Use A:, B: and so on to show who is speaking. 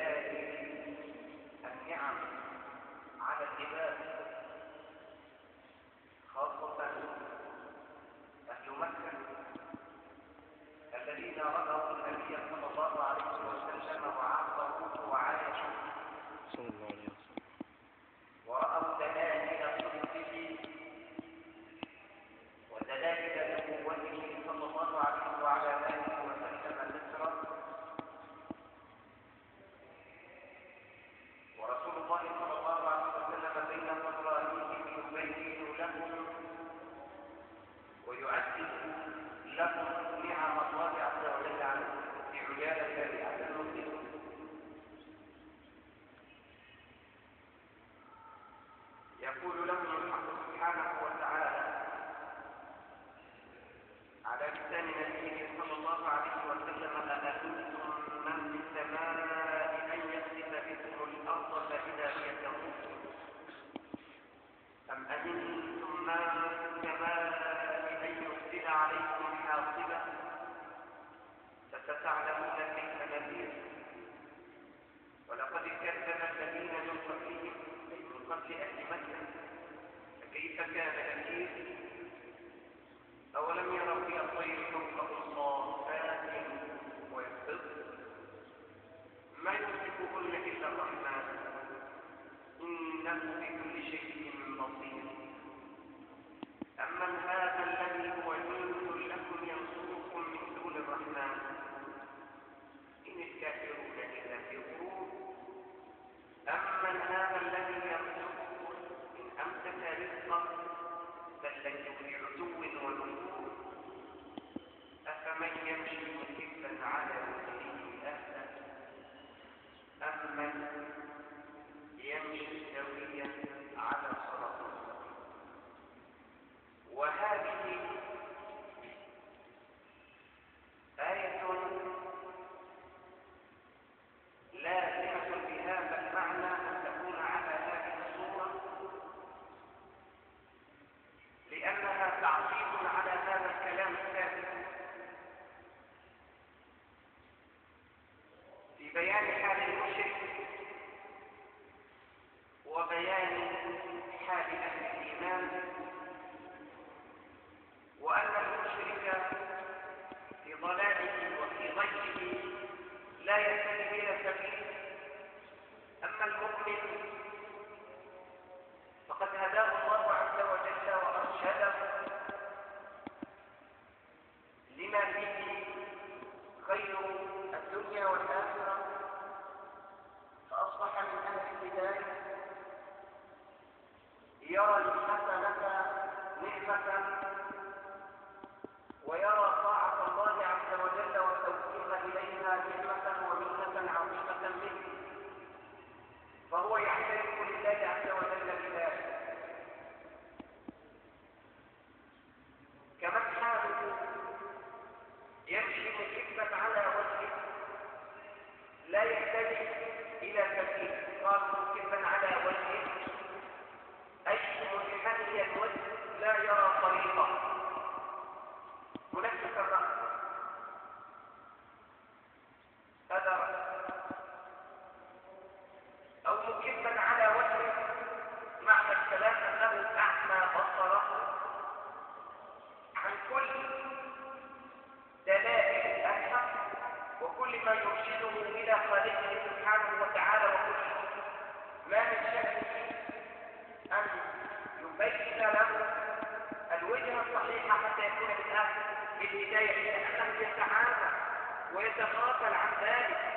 A: دلائل النعم على العباد، خاصة أهل مكة الذين رأوا النبي صلى الله عليه وسلم وعاصروه وعايشوه
B: صلى الله عليه وسلم،
A: ورأوا دلائل صدقه ودلائل نبوته صلى الله عليه وعلى آله وسلم ذكرا. ورسول الله صلى الله عليه وسلم بين قرانيه يبين لهم ويعزز لهم نعم الله عز وجل عليهم في عجالة على المسلمين. يقول لهم الحق سبحانه وتعالى على لسان نبيه صلى الله عليه وسلم: أأمنتم من في السماء أن يخسف بكم الأرض فإذا هي تمور، أم أمنتم من في السماء أن يرسل عليكم حاصبا فستعلمون كيف نذير. ولقد كذب الذين من قبلهم من قبل أهل مكة فكيف كان نكير. أولم يروا إلى الطير فوقهم صافات ويقبضن ما يمسكهن إلا الرحمن إنه بكل شيء بصير. أمن هذا الذي هو جند لكم ينصركم من دون الرحمن إن الكافرون إلا في غرور. أمن هذا الذي يرزقكم إن أمسك رزقه بل لجوا في عتو ونفور. أفمن يمشي مكبا على وجهه أهدى أمن يمشي سويا على صراط مستقيم. وهذه آية لازمة بهذا المعنى أن تكون على هذه الصورة، لأنها تعقيب على هذا الكلام الثابت في بيان حال المشرك وبيان حال أهل الإيمان، وأن المشرك في ضلاله وفي ضيقه لا يهتدي إلى سبيل، أما المؤمن فقد هداه الله عز وجل وأرشده لما فيه خير الدنيا والآخرة، فأصبح من أهل الهداية يرى الحسنة نعمة ويرى طاعة الله عز وجل والتوفيق إليها نعمة ومنة عظيمة منه، فهو يعترف لله عز وجل بذلك. كمن حاله يمشي مكبا على وجهه لا يهتدي إلى سبيل، قال مكبا على وجهه أي منحني الوجه لا يرى طريقه منكس الرأس، هذا رأس. أو مكبا على وجهه معنى الكلام أنه أعمى بصره عن كل دلائل الحق وكل ما يرشده إلى خالقه سبحانه وتعالى، وكل ما من شأنه أن يبين له الوجهة الصحيحة حتى يكون بالهداية، لأنه يتعامل ويتغافل عن ذلك